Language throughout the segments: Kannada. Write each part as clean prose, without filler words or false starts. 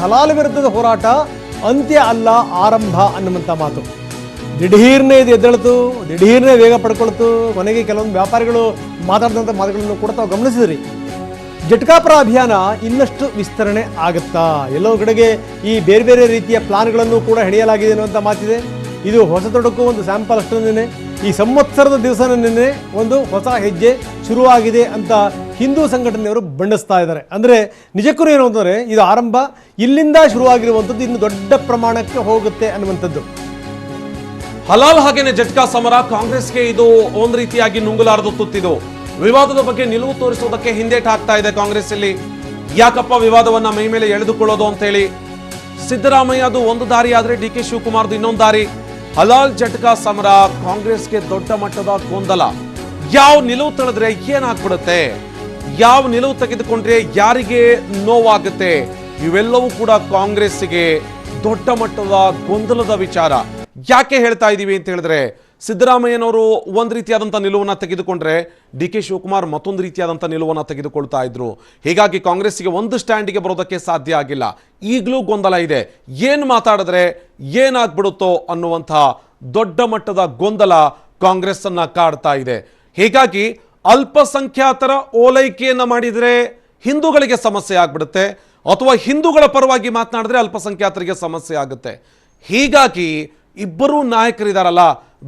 ಹಲಾಲ್ ವಿರುದ್ಧದ ಹೋರಾಟ ಅಂತ್ಯ ಅಲ್ಲ, ಆರಂಭ ಅನ್ನುವಂಥ ಮಾತು. ದಿಢೀರ್ನೇ ಇದು ಎದ್ದೇಳ್ತು, ದಿಢೀರ್ನೇ ವೇಗ ಪಡ್ಕೊಳ್ತು. ಕೊನೆಗೆ ಕೆಲವೊಂದು ವ್ಯಾಪಾರಿಗಳು ಮಾತಾಡಿದಂಥ ಮಾತುಗಳನ್ನು ಕೂಡ ತಾವು ಗಮನಿಸಿದ್ರಿ. ಜಟ್ಕಾಪುರ ಅಭಿಯಾನ ಇನ್ನಷ್ಟು ವಿಸ್ತರಣೆ ಆಗುತ್ತಾ? ಎಲ್ಲೋ ಕಡೆಗೆ ಈ ಬೇರೆ ಬೇರೆ ರೀತಿಯ ಪ್ಲಾನ್ಗಳನ್ನು ಕೂಡ ಹೆಣೆಯಲಾಗಿದೆ ಅನ್ನುವಂಥ ಮಾತಿದೆ. ಇದು ಹೊಸ ತೊಡಕು, ಒಂದು ಸ್ಯಾಂಪಲ್ ಅಷ್ಟೊಂದೇ. ಈ ಸಂವತ್ಸರದ ದಿವಸನೇ ಒಂದು ಹೊಸ ಹೆಜ್ಜೆ ಶುರುವಾಗಿದೆ ಅಂತ ಹಿಂದೂ ಸಂಘಟನೆಯವರು ಬಣ್ಣಿಸ್ತಾ ಇದ್ದಾರೆ. ಅಂದರೆ ನಿಜಕ್ಕೂ ಏನು ಅಂತಂದರೆ ಇದು ಆರಂಭ, ಇಲ್ಲಿಂದ ಶುರುವಾಗಿರುವಂಥದ್ದು ಇನ್ನು ದೊಡ್ಡ ಪ್ರಮಾಣಕ್ಕೆ ಹೋಗುತ್ತೆ ಅನ್ನುವಂಥದ್ದು. ಹಲಾಲ್ ಹಾಗೇನೆ ಜಟ್ಕಾ ಸಮರ ಕಾಂಗ್ರೆಸ್ಗೆ ಇದು ಒಂದು ರೀತಿಯಾಗಿ ನುಂಗಲಾರದು ತುತ್ತಿದು. ವಿವಾದದ ಬಗ್ಗೆ ನಿಲುವು ತೋರಿಸುವುದಕ್ಕೆ ಹಿಂದೇಟು ಹಾಕ್ತಾ ಇದೆ ಕಾಂಗ್ರೆಸ್. ಇಲ್ಲಿ ಯಾಕಪ್ಪ ವಿವಾದವನ್ನ ಮೈ ಮೇಲೆ ಎಳೆದುಕೊಳ್ಳೋದು ಅಂತ ಹೇಳಿ ಸಿದ್ದರಾಮಯ್ಯ ಅದು ಒಂದು ದಾರಿ ಆದ್ರೆ ಡಿ ಕೆ ಶಿವಕುಮಾರ್ದು ಇನ್ನೊಂದು ದಾರಿ. ಹಲಾಲ್ ಜಟ್ಕಾ ಸಮರ ಕಾಂಗ್ರೆಸ್ಗೆ ದೊಡ್ಡ ಮಟ್ಟದ ಗೊಂದಲ. ಯಾವ ನಿಲುವು ತಳೆದ್ರೆ ಏನಾಗ್ಬಿಡುತ್ತೆ, ಯಾವ ನಿಲುವು ತೆಗೆದುಕೊಂಡ್ರೆ ಯಾರಿಗೆ ನೋವಾಗುತ್ತೆ, ಇವೆಲ್ಲವೂ ಕೂಡ ಕಾಂಗ್ರೆಸ್ಸಿಗೆ ದೊಡ್ಡ ಮಟ್ಟದ ಗೊಂದಲದ ವಿಚಾರ. ಯಾಕೆ ಹೇಳ್ತಾ ಇದ್ದೀವಿ ಅಂತ ಹೇಳಿದ್ರೆ, ಸಿದ್ದರಾಮಯ್ಯನವರು ಒಂದು ರೀತಿಯಾದಂಥ ನಿಲುವನ್ನ ತೆಗೆದುಕೊಂಡ್ರೆ ಡಿ ಕೆ ಶಿವಕುಮಾರ್ ಮತ್ತೊಂದು ರೀತಿಯಾದಂಥ ನಿಲುವನ್ನ ತೆಗೆದುಕೊಳ್ತಾ ಇದ್ರು. ಹೀಗಾಗಿ ಕಾಂಗ್ರೆಸ್ಸಿಗೆ ಒಂದು ಸ್ಟ್ಯಾಂಡಿಗೆ ಬರೋದಕ್ಕೆ ಸಾಧ್ಯ ಆಗಿಲ್ಲ. ಈಗಲೂ ಗೊಂದಲ ಇದೆ, ಏನು ಮಾತಾಡಿದ್ರೆ ಏನಾಗ್ಬಿಡುತ್ತೋ ಅನ್ನುವಂಥ ದೊಡ್ಡ ಮಟ್ಟದ ಗೊಂದಲ ಕಾಂಗ್ರೆಸ್ ಅನ್ನ ಕಾಡ್ತಾ ಇದೆ. ಹೀಗಾಗಿ ಅಲ್ಪಸಂಖ್ಯಾತರ ಓಲೈಕೆಯನ್ನ ಮಾಡಿದರೆ ಹಿಂದೂಗಳಿಗೆ ಸಮಸ್ಯೆ ಆಗ್ಬಿಡುತ್ತೆ, ಅಥವಾ ಹಿಂದೂಗಳ ಪರವಾಗಿ ಮಾತನಾಡಿದ್ರೆ ಅಲ್ಪಸಂಖ್ಯಾತರಿಗೆ ಸಮಸ್ಯೆ ಆಗುತ್ತೆ. ಹೀಗಾಗಿ ಇಬ್ಬರೂ ನಾಯಕರಿದಾರಲ್ಲ,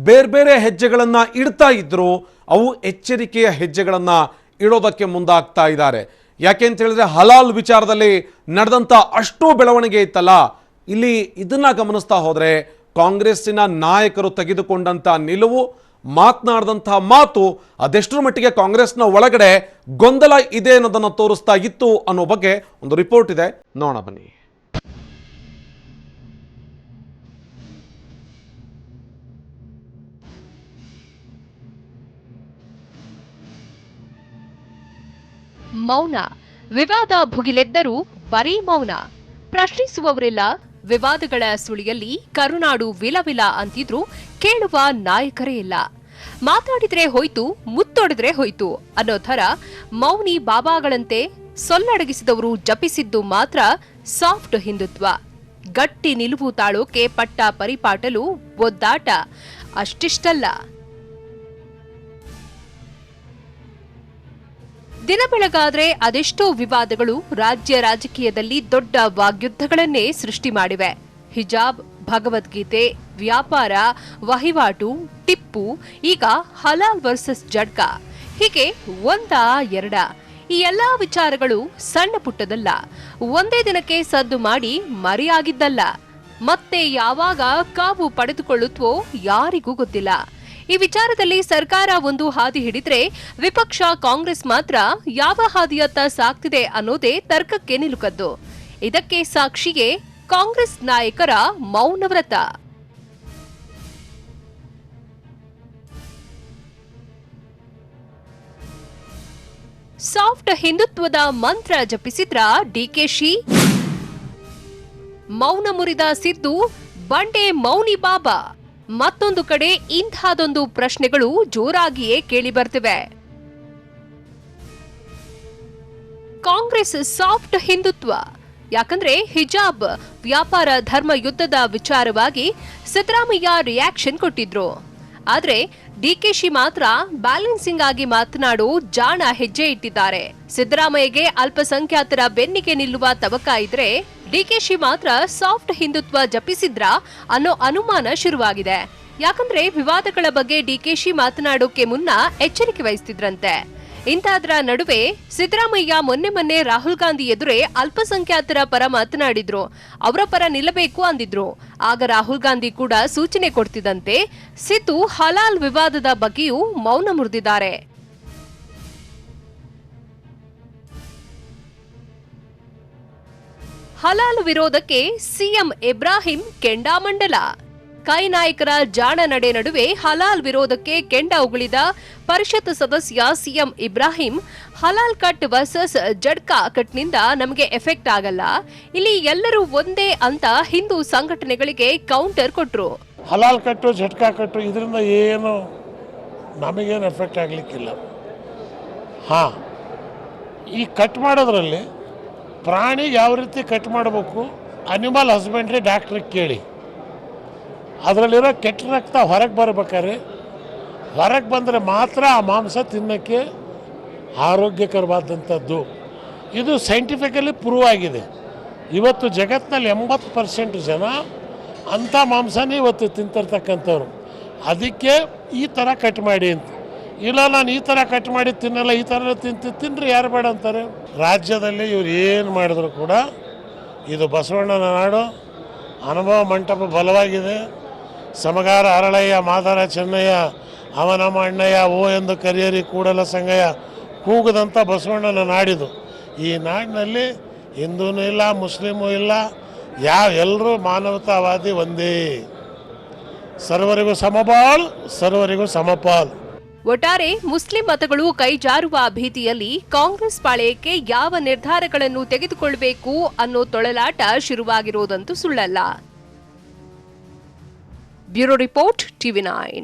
ಬೇರೆ ಬೇರೆ ಹೆಜ್ಜೆಗಳನ್ನ ಇಡ್ತಾ ಇದ್ರು, ಅವು ಎಚ್ಚರಿಕೆಯ ಹೆಜ್ಜೆಗಳನ್ನ ಇಡೋದಕ್ಕೆ ಮುಂದಾಗ್ತಾ ಇದ್ದಾರೆ. ಯಾಕೆ ಅಂತ ಹೇಳಿದ್ರೆ ಹಲಾಲ್ ವಿಚಾರದಲ್ಲಿ ನಡೆದಂತ ಅಷ್ಟು ಬೆಳವಣಿಗೆ ಇತ್ತಲ್ಲ, ಇಲ್ಲಿ ಇದನ್ನ ಗಮನಿಸ್ತಾ ಹೋದ್ರೆ ಕಾಂಗ್ರೆಸ್ಸಿನ ನಾಯಕರು ತೆಗೆದುಕೊಂಡಂತ ನಿಲುವು, ಮಾತನಾಡಿದಂತಹ ಮಾತು ಅದೆಷ್ಟರ ಮಟ್ಟಿಗೆ ಕಾಂಗ್ರೆಸ್ನ ಒಳಗಡೆ ಗೊಂದಲ ಇದೆ ಅನ್ನೋದನ್ನು ತೋರಿಸ್ತಾ ಇತ್ತು ಅನ್ನೋ ಬಗ್ಗೆ ಒಂದು ರಿಪೋರ್ಟ್ ಇದೆ, ನೋಡೋಣ ಬನ್ನಿ. ಮೌನ, ವಿವಾದ ಭುಗಿಲೆದ್ದರೂ ಬರೀ ಮೌನ. ಪ್ರಶ್ನಿಸುವವರೆಲ್ಲ ವಿವಾದಗಳ ಸುಳಿಯಲ್ಲಿ ಕರುನಾಡು ವಿಲವಿಲ ಅಂತಿದ್ರು ಕೇಳುವ ನಾಯಕರೇ ಇಲ್ಲ. ಮಾತಾಡಿದ್ರೆ ಹೋಯ್ತು, ಮುತ್ತೊಡೆದ್ರೆ ಹೋಯ್ತು ಅನ್ನೋ ಥರ ಮೌನಿ ಬಾಬಾಗಳಂತೆ ಸೊಲ್ಲಡಗಿಸಿದವರು ಜಪಿಸಿದ್ದು ಮಾತ್ರ ಸಾಫ್ಟ್ ಹಿಂದುತ್ವ. ಗಟ್ಟಿ ನಿಲುವು ತಾಳೋಕೆ ಪಟ್ಟ ಪರಿಪಾಟಲು ಒದ್ದಾಟ ಅಷ್ಟಿಷ್ಟಲ್ಲ. ದಿನ ಬೆಳಗಾದ್ರೆ ಅದೆಷ್ಟೋ ವಿವಾದಗಳು ರಾಜ್ಯ ರಾಜಕೀಯದಲ್ಲಿ ದೊಡ್ಡ ವಾಗ್ಯುದ್ಧಗಳನ್ನೇ ಸೃಷ್ಟಿ ಮಾಡಿವೆ. ಹಿಜಾಬ್, ಭಗವದ್ಗೀತೆ, ವ್ಯಾಪಾರ, ವಹಿವಾಟು, ಟಿಪ್ಪು, ಈಗ ಹಲಾಲ್ ವರ್ಸಸ್ ಜಡ್ಕಾ, ಹೀಗೆ ಒಂದಾ ಎರಡ ಈ ಎಲ್ಲಾ ವಿಚಾರಗಳು ಸಣ್ಣ ಪುಟ್ಟದಲ್ಲ, ಒಂದೇ ದಿನಕ್ಕೆ ಸದ್ದು ಮಾಡಿ ಮರೆಯಾಗಿದ್ದಲ್ಲ. ಮತ್ತೆ ಯಾವಾಗ ಕಾವು ಪಡೆದುಕೊಳ್ಳುತ್ತವೋ ಯಾರಿಗೂ ಗೊತ್ತಿಲ್ಲ. ಈ ವಿಚಾರದಲ್ಲಿ ಸರ್ಕಾರ ಒಂದು ಹಾದಿ ಹಿಡಿದ್ರೆ ವಿಪಕ್ಷ ಕಾಂಗ್ರೆಸ್ ಮಾತ್ರ ಯಾವ ಹಾದಿಯತ್ತ ಸಾಗ್ತಿದೆ ಅನ್ನೋದೇ ತರ್ಕಕ್ಕೆ ನಿಲುಕದ್ದು. ಇದಕ್ಕೆ ಸಾಕ್ಷಿಯೇ ಕಾಂಗ್ರೆಸ್ ನಾಯಕರ ಮೌನವ್ರತ. ಸಾಫ್ಟ್ ಹಿಂದುತ್ವದ ಮಂತ್ರ ಜಪಿಸಿದ್ರ ಡಿಕೆಶಿ, ಮೌನ ಮುರಿದ ಸಿದ್ದು ಬಂಡೆ ಮೌನಿ ಬಾಬಾ. ಮತ್ತೊಂದು ಕಡೆ ಇಂಥದೊಂದು ಪ್ರಶ್ನೆಗಳು ಜೋರಾಗಿಯೇ ಕೇಳಿ ಬರ್ತಿವೆ. ಕಾಂಗ್ರೆಸ್ ಸಾಫ್ಟ್ ಹಿಂದುತ್ವ ಯಾಕಂದ್ರೆ ಹಿಜಾಬ್, ವ್ಯಾಪಾರ, ಧರ್ಮ ಯುದ್ಧದ ವಿಚಾರವಾಗಿ ಸಿದ್ದರಾಮಯ್ಯ ರಿಯಾಕ್ಷನ್ ಕೊಟ್ಟಿದ್ರು. ಆದ್ರೆ ಡಿಕೆಶಿ ಮಾತ್ರ ಬ್ಯಾಲೆನ್ಸಿಂಗ್ ಆಗಿ ಮಾತನಾಡೋ ಜಾಣ ಹೆಜ್ಜೆ ಇಟ್ಟಿದ್ದಾರೆ. ಸಿದ್ದರಾಮಯ್ಯಗೆ ಅಲ್ಪಸಂಖ್ಯಾತರ ಬೆನ್ನಿಗೆ ನಿಲ್ಲುವ ತವಕ ಇದ್ರೆ ಡಿಕೆಶಿ ಮಾತ್ರ ಸಾಫ್ಟ್ ಹಿಂದುತ್ವ ಜಪಿಸಿದ್ರ ಅನ್ನೋ ಅನುಮಾನ ಶುರುವಾಗಿದೆ. ಯಾಕಂದ್ರೆ ವಿವಾದಗಳ ಬಗ್ಗೆ ಡಿಕೆಶಿ ಮಾತನಾಡೋಕೆ ಮುನ್ನ ಎಚ್ಚರಿಕೆ ವಹಿಸ್ತಿದ್ರಂತೆ. ಇಂಥದ್ರ ನಡುವೆ ಸಿದ್ದರಾಮಯ್ಯ ಮೊನ್ನೆ ರಾಹುಲ್ ಗಾಂಧಿ ಎದುರೇ ಅಲ್ಪಸಂಖ್ಯಾತರ ಪರ ಮಾತನಾಡಿದ್ರು, ಅವರ ಪರ ನಿಲ್ಲಬೇಕು ಅಂದಿದ್ರು. ಆಗ ರಾಹುಲ್ ಗಾಂಧಿ ಕೂಡ ಸೂಚನೆ ಕೊಡ್ತಿದ್ದಂತೆ ಸಿದ್ದು ಹಲಾಲ್ ವಿವಾದದ ಬಗ್ಗೆಯೂ ಮೌನ ಮುರಿದಿದ್ದಾರೆ. ಹಲಾಲ್ ವಿರೋಧಕ್ಕೆ ಸಿಎಂ ಇಬ್ರಾಹಿಂ ಕೆಂಡಾಮಂಡಲ. ಕೈ ನಾಯಕರ ಜಾಣ ನಡೆ ನಡುವೆ ಹಲಾಲ್ ವಿರೋಧಕ್ಕೆ ಕೆಂಡ ಉಗುಳಿದ ಪರಿಷತ್ ಸದಸ್ಯ ಸಿಎಂ ಇಬ್ರಾಹಿಂ, ಹಲಾಲ್ ಕಟ್ ವರ್ಸಸ್ ಜಡ್ಕಾ ಕಟ್ನಿಂದ ನಮಗೆ ಎಫೆಕ್ಟ್ ಆಗಲ್ಲ, ಇಲ್ಲಿ ಎಲ್ಲರೂ ಒಂದೇ ಅಂತ ಹಿಂದೂ ಸಂಘಟನೆಗಳಿಗೆ ಕೌಂಟರ್ ಕೊಟ್ರು. ಹಲಾಲ್ ಕಟ್ಟು ಜಡ್ಕಾ ಕಟ್ಟು ಇದರಿಂದ ಏನು ನಮಗೇನು ಎಫೆಕ್ಟ್ ಆಗಲಿಕ್ಕಿಲ್ಲ. ಈ ಕಟ್ ಮಾಡೋದ್ರಲ್ಲಿ ಪ್ರಾಣಿಗೆ ಯಾವ ರೀತಿ ಕಟ್ ಮಾಡಬೇಕು, ಅನಿಮಲ್ ಹಸ್ಬೆಂಡ್ರಿ ಡಾಕ್ಟ್ರಿಗೆ ಕೇಳಿ. ಅದರಲ್ಲಿರೋ ಕೆಟ್ಟ ರಕ್ತ ಹೊರಗೆ ಬರ್ಬೇಕಾದ್ರೆ, ಹೊರಗೆ ಬಂದರೆ ಮಾತ್ರ ಆ ಮಾಂಸ ತಿನ್ನೋಕ್ಕೆ ಆರೋಗ್ಯಕರವಾದಂಥದ್ದು. ಇದು ಸೈಂಟಿಫಿಕಲಿ ಪ್ರೂವ್ ಆಗಿದೆ. ಇವತ್ತು ಜಗತ್ತಿನಲ್ಲಿ 80% ಜನ ಅಂಥ ಮಾಂಸನೇ ಇವತ್ತು ತಿಂತಿರ್ತಕ್ಕಂಥವ್ರು. ಅದಕ್ಕೆ ಈ ಥರ ಕಟ್ ಮಾಡಿ ಅಂತ. ಇಲ್ಲ ನಾನು ಈ ಥರ ಕಟ್ ಮಾಡಿ ತಿನ್ನಲ್ಲ, ಈ ಥರ ತಿನ್ನಿರಿ, ಯಾರು ಬೇಡ ಅಂತಾರೆ. ರಾಜ್ಯದಲ್ಲಿ ಇವ್ರು ಏನು ಮಾಡಿದ್ರು ಕೂಡ ಇದು ಬಸವಣ್ಣನ ನಾಡು, ಅನುಭವ ಮಂಟಪ ಬಲವಾಗಿದೆ. ಸಮಗಾರ ಅರಳಯ್ಯ ಮಾದಾರ ಚೆನ್ನಯ್ಯ ಅವನಮ್ಮ ಅಣ್ಣಯ್ಯ ಓ ಎಂದು ಕರಿಯರಿ ಕೂಡಲ ಸಂಗಯ್ಯ ಕೂಗದಂಥ ಬಸವಣ್ಣನ ನಾಡಿದು. ಈ ನಾಡಿನಲ್ಲಿ ಹಿಂದೂನೂ ಇಲ್ಲ, ಮುಸ್ಲಿಮೂ ಇಲ್ಲ, ಎಲ್ಲರೂ ಮಾನವತಾವಾದಿ ಒಂದೇ. ಸರ್ವರಿಗೂ ಸಮಬಾಳು, ಸರ್ವರಿಗೂ ಸಮಪಾಲು. ಒಟ್ಟಾರೆ ಮುಸ್ಲಿಂ ಮತಗಳು ಕೈಜಾರುವ ಭೀತಿಯಲ್ಲಿ ಕಾಂಗ್ರೆಸ್ ಪಾಳೆಯಕ್ಕೆ ಯಾವ ನಿರ್ಧಾರಗಳನ್ನು ತೆಗೆದುಕೊಳ್ಳಬೇಕು ಅನ್ನೋ ತೊಳಲಾಟ ಶುರುವಾಗಿರೋದಂತೂ ಸುಳ್ಳಲ್ಲ. Bureau report, TV9.